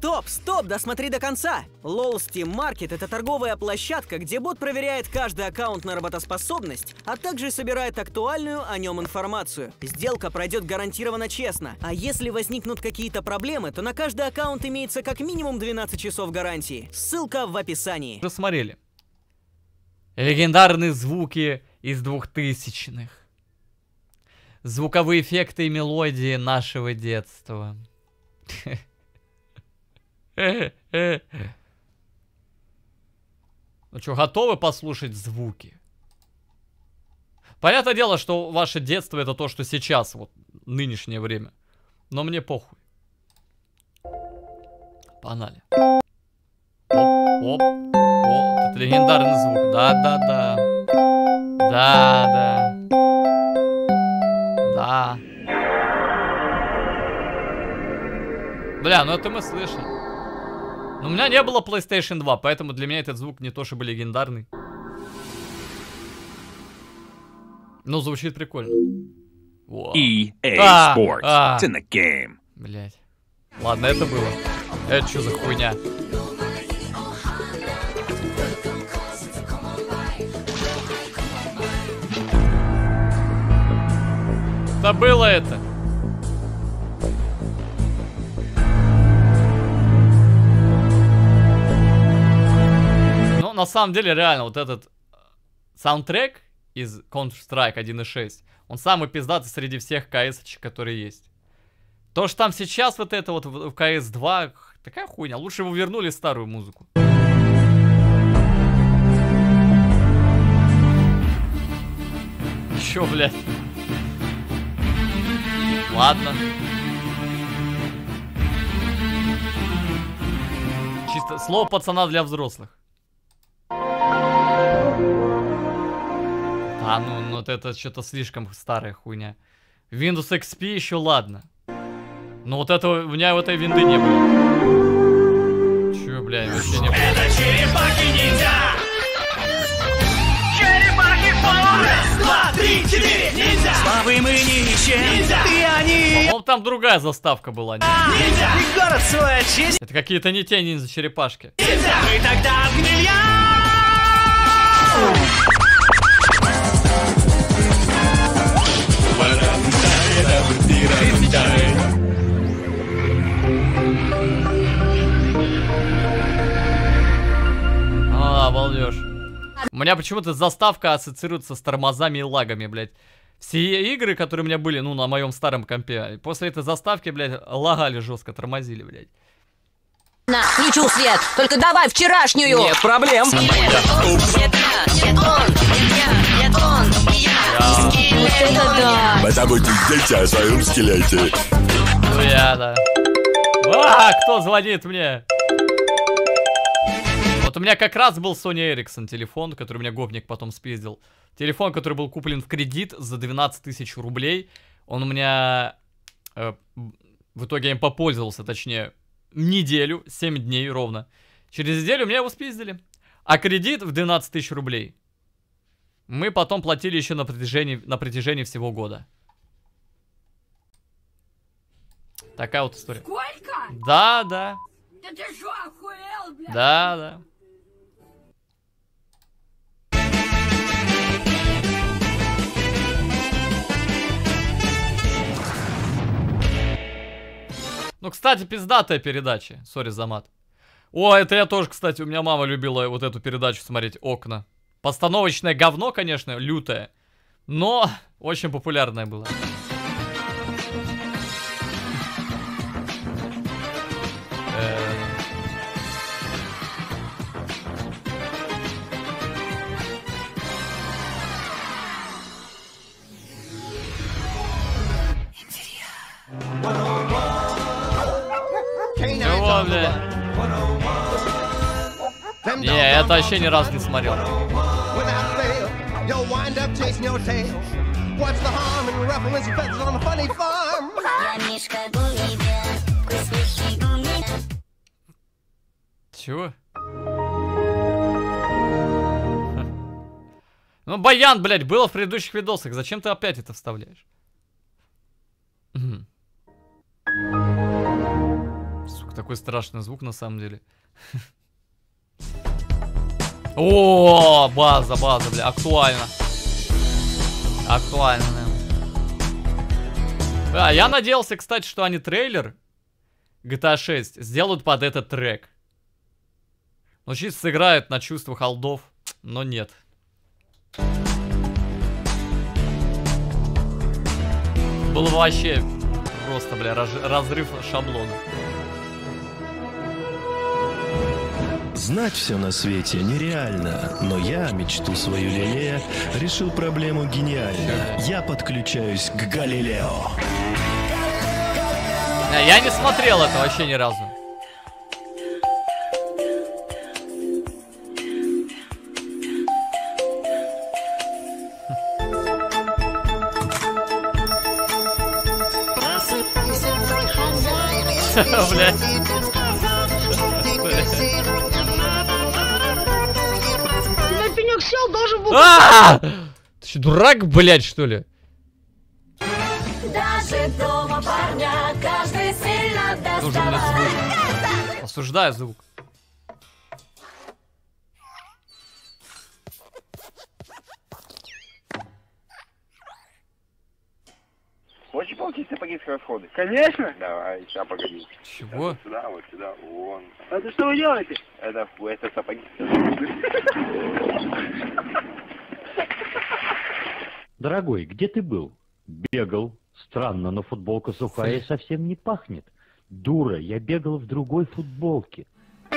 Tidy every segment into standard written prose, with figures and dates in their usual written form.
Стоп, досмотри до конца! LOL Steam Market — это торговая площадка, где бот проверяет каждый аккаунт на работоспособность, а также собирает актуальную о нем информацию. Сделка пройдет гарантированно честно, а если возникнут какие-то проблемы, то на каждый аккаунт имеется как минимум 12 часов гарантии. Ссылка в описании. Уже смотрели. Легендарные звуки из 2000-х. Звуковые эффекты и мелодии нашего детства. Ну что, готовы послушать звуки? Понятное дело, что ваше детство это то, что сейчас, вот, нынешнее время. Но мне похуй. Погнали. Оп, оп, оп. Это легендарный звук. Да. Да. Бля, ну это мы слышали. Но у меня не было PlayStation 2, поэтому для меня этот звук не то чтобы легендарный. Но звучит прикольно. EA Sports. It's in the game. Блять. Ладно, это было. Это что за хуйня? Да было это. Ну, на самом деле, реально, вот этот саундтрек из Counter-Strike 1.6, он самый пиздатый среди всех КС-очек, которые есть. То, что там сейчас вот это вот в CS2, такая хуйня. Лучше бы вернули старую музыку. Чё, блядь? Ладно. Чисто слово пацана для взрослых. А, ну вот это что-то слишком старая хуйня. Windows XP еще ладно. Но вот этого, у меня в этой винды не было. Чё, бля, вообще не было. Это черепахи-ниндзя! Черепахи-пауэр! Раз, два, три, четыре, ниндзя! Славы мы не ищем, и они... По-моему, там другая заставка была. Ниндзя! И город свой очисть! Это какие-то не те ниндзя-черепашки. Ниндзя! Мы тогда гнилья! Балдеж. У меня почему-то заставка ассоциируется с тормозами и лагами, блядь. Все игры, которые у меня были, ну, на моем старом компе, после этой заставки, блядь, лагали жестко, тормозили, блядь. На, включу свет, только давай вчерашнюю. Нет проблем. Это будет дети о своем скелете. Ну я, да. А, кто звонит мне? Вот у меня как раз был Sony Ericsson телефон, который у меня гопник потом спиздил. Телефон, который был куплен в кредит за 12 тысяч рублей. Он у меня... в итоге я им попользовался, точнее, неделю, 7 дней ровно. Через неделю меня его спиздили. А кредит в 12 тысяч рублей мы потом платили еще на протяжении всего года. Такая вот история. Сколько? Да. Да ты что, охуел, блядь? Да. Ну, кстати, пиздатая передача. Сори за мат. О, это я тоже, кстати, у меня мама любила вот эту передачу смотреть, «Окна». Постановочное говно, конечно, лютое. Но очень популярное было. Чего, бля? Не, я это вообще ни разу не смотрел. Чего? Ну, баян, блядь, было в предыдущих видосах. Зачем ты опять это вставляешь? Сука. Такой страшный звук на самом деле. О, база, бля, актуально. Актуально, да. Я надеялся, кстати, что они трейлер GTA 6 сделают под этот трек. Ну, чисто сыграют на чувствах олдов, но нет. Было вообще просто, бля, разрыв шаблона. Знать все на свете нереально, но я, мечту свою лелея, решил проблему гениально. Я подключаюсь к Галилео. Я не смотрел это вообще ни разу. Блять. Ты что, дурак, блядь, что ли? Даже дома парня каждый сильно Нужен мне звук. Осуждаю звук. Хочешь получить сапоги с расходы? Конечно. Давай, сейчас погоди. Чего? Вот сюда, вон. Это что вы делаете? Это сапоги. Дорогой, где ты был? Бегал. Странно, но футболка сухая и совсем не пахнет. Дура, я бегал в другой футболке. А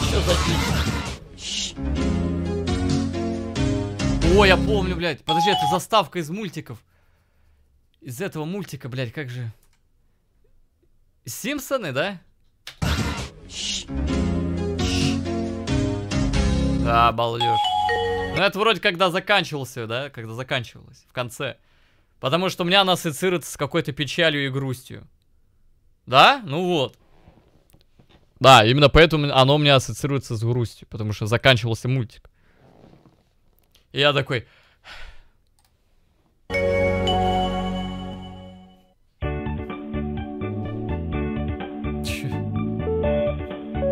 что за фиг? О, я помню, блядь. Подожди, это заставка из мультиков. Из этого мультика, блядь, как же... Симпсоны, да? Да, балдеж. Ну это вроде когда заканчивался, да? Когда заканчивалось, в конце. Потому что у меня она ассоциируется с какой-то печалью и грустью. Да? Ну вот. Да, именно поэтому оно у меня ассоциируется с грустью. Потому что заканчивался мультик. И я такой...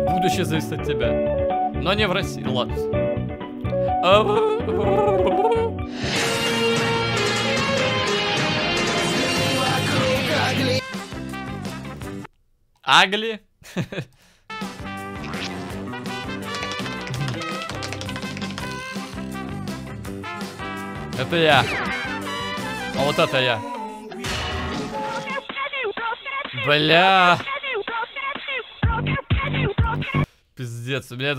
Будущее зависит от тебя. Но не в России. Ладно. Агли. Это я. А вот это я. Бля. Пиздец, у меня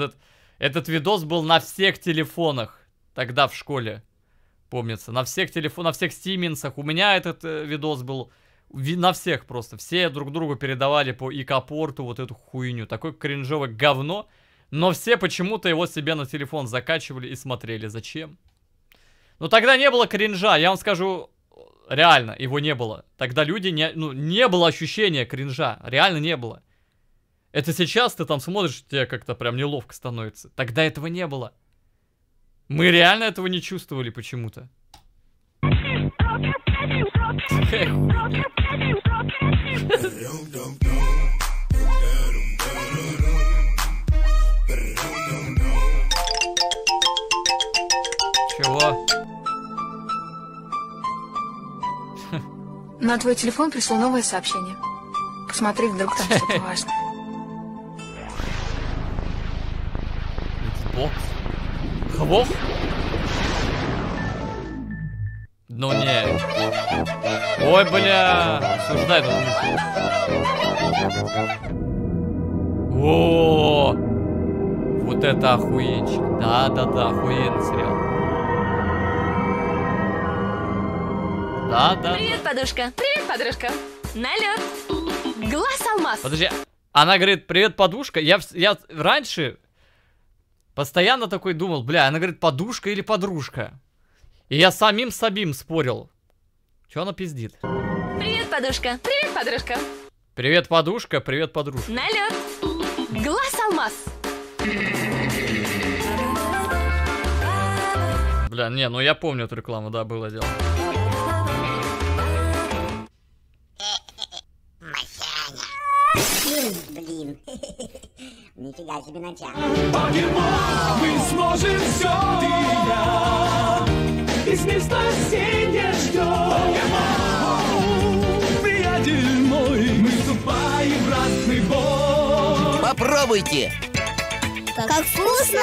этот видос был на всех телефонах. Тогда в школе. Помнится. На всех телефонах, на всех стиминсах. У меня этот видос был на всех просто. Все друг другу передавали по ИК-порту вот эту хуйню. Такое кринжовое говно. Но все почему-то его себе на телефон закачивали и смотрели. Зачем? Ну тогда не было кринжа. Я вам скажу, реально, его не было. Тогда люди не было ощущения кринжа. Реально не было. Это сейчас ты там смотришь, тебе как-то прям неловко становится. Тогда этого не было. Мы реально этого не чувствовали почему-то. Чего? На твой телефон пришло новое сообщение. Посмотри, вдруг там что-то важное. Xbox? Хвост? Ну не. Ой, бля. Осуждай этот мультик. О, вот это охуенчик. Да-да-да, охуенный сериал. Да-да. Привет, подушка. Привет, подружка. Налет. Глаз алмаз. Подожди. Она говорит, привет, подушка. Я раньше постоянно такой думал, бля, она говорит, подушка или подружка. И я самим собим спорил. Чё она пиздит? Привет, подушка. Привет, подружка. Привет, подушка. Привет, подружка. Налет. Глаз алмаз. Бля, не, ну я помню эту рекламу, да, было дело. Блин, нифига себе начало. Мы сможем все, ты и я, из мир спасения ждем. Приятель мой, мы вступаем в ратный бой. Попробуйте. Как вкусно!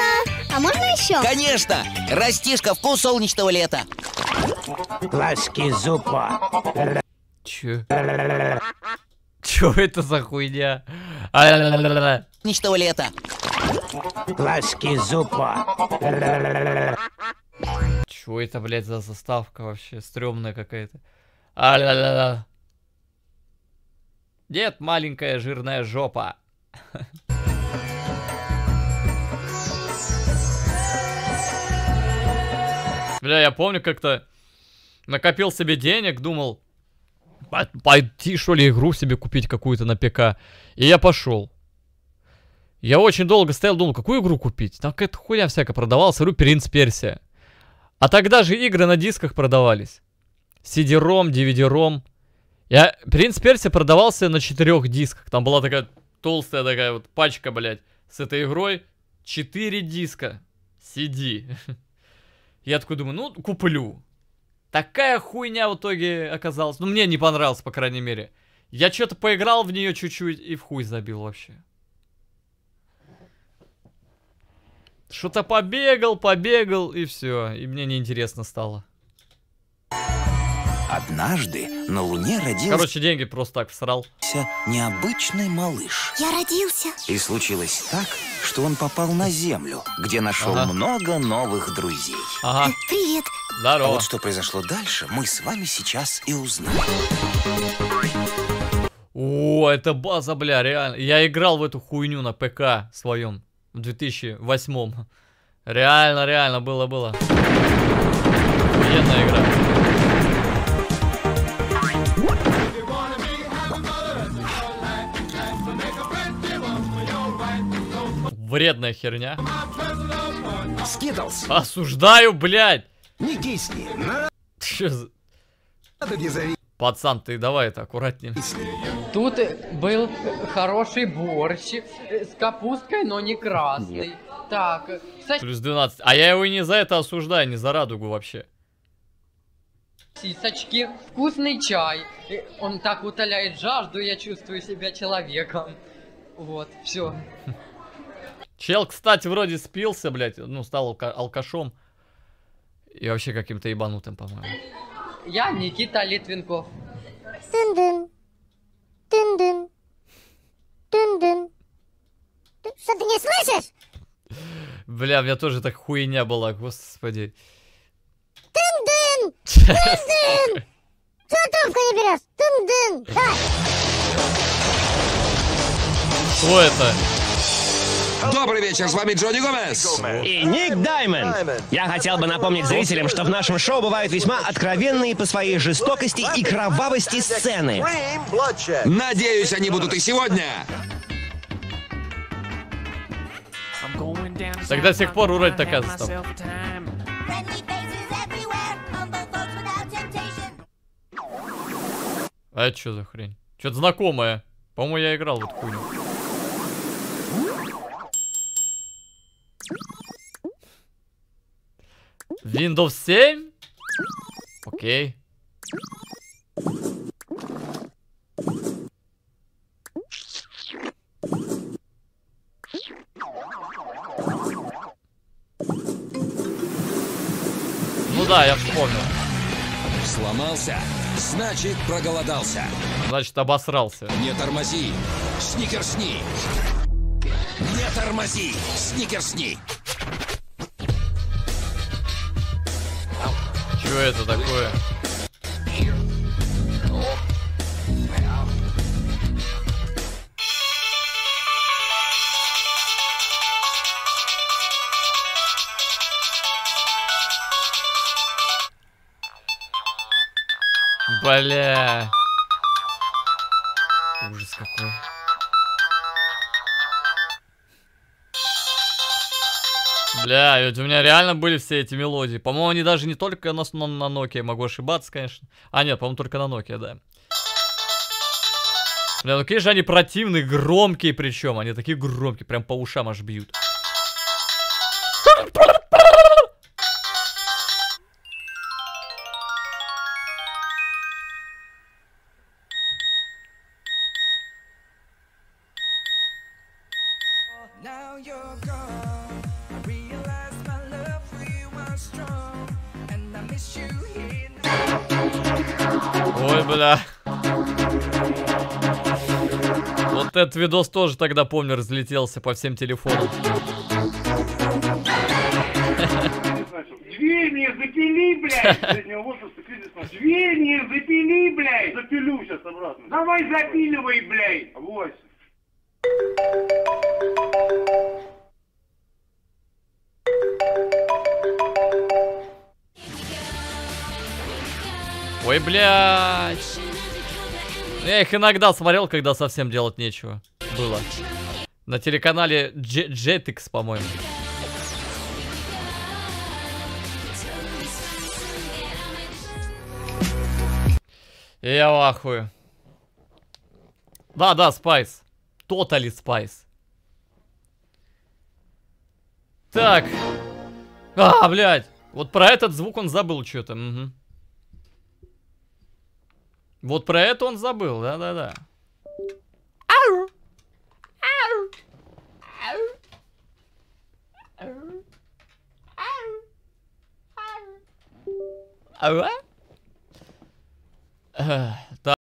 А можно еще? Конечно! Растишка, вкус солнечного лета. Глазки зуба. Чё? Чё это за хуйня? Солнечного лета. Глазки зуба. Чё это, блядь, за заставка вообще? Стрёмная какая-то. Нет, маленькая жирная жопа. Бля, я помню, как-то накопил себе денег, думал, пойти, что ли, игру себе купить какую-то на ПК. И я пошел. Я очень долго стоял, думал, какую игру купить? Там какая-то хуйня всякая продавалась, говорю, Принц Персия. А тогда же игры на дисках продавались. CD-ROM, DVD-ROM. Принц Персия продавался на 4 дисках. Там была такая толстая такая вот пачка, блядь, с этой игрой. 4 диска CD. Я такой думаю, ну, куплю. Такая хуйня в итоге оказалась. Ну, мне не понравилось, по крайней мере. Я что-то поиграл в нее чуть-чуть и в хуй забил вообще. Что-то побегал и все. И мне неинтересно стало. Однажды на Луне родился... Короче, деньги просто так всрал. Необычный малыш. Я родился. И случилось так, что он попал на Землю, где нашел много новых друзей. Ага. Привет. Здорово. А вот что произошло дальше, мы с вами сейчас и узнаем. О, это база, бля, реально. Я играл в эту хуйню на ПК своем в 2008-м. Реально было. Охуенная игра. Вредная херня. Скитлс. Осуждаю, блядь. Не кисни. Чё за... Пацан, ты давай это аккуратнее. Тут был хороший борщ с капусткой, но не красный. Нет. Так, плюс 12. А я его и не за это осуждаю, не за радугу вообще. Сосисочки, вкусный чай. Он так утоляет жажду, я чувствую себя человеком. Вот, все. Чел, кстати, вроде спился, блядь, ну, стал алкашом. И вообще каким-то ебанутым, по-моему. Я Никита Литвинков. Тын-дын. Тын-дын. Тын-дын. Что, ты не слышишь? Бля, у меня тоже так хуйня была, господи. Тын-дын. Тын-дын. Что трубку не берешь? Тын-дын. Давай. Что это? Добрый вечер, с вами Джонни Гомес. И Ник Даймонд. Я хотел бы напомнить зрителям, что в нашем шоу бывают весьма откровенные по своей жестокости и кровавости сцены. Надеюсь, они будут и сегодня. Тогда с тех пор урать такая застава. А это что за хрень? Что-то знакомое. По-моему, я играл в эту хуйню. Windows 7? Окей. Ну да, я вспомнил. Сломался, значит проголодался. Значит обосрался. Не тормози, сникерсни. Не тормози, сникерсни. Что это такое? Бля. Ужас какой. Бля, ведь у меня реально были все эти мелодии. По-моему, они даже не только на Nokia, могу ошибаться, конечно. А, нет, по-моему, только на Nokia, да. Бля, ну какие же они противные, громкие причем. Они такие громкие, прям по ушам аж бьют. Ой, бля. Вот этот видос тоже тогда, помню, разлетелся по всем телефонам. Дверь не запили, блядь! Дверь не запили, блядь! Запилю сейчас обратно. Давай запиливай, блядь! Авось. Ой, блядь. Я их иногда смотрел, когда совсем делать нечего было. На телеканале Jetix, по-моему. Я в ахуе. Да, Spice. Totally Spice. Так. А, блядь. Вот про этот звук он забыл что-то. Угу. Вот про это он забыл, да-да-да. Ау.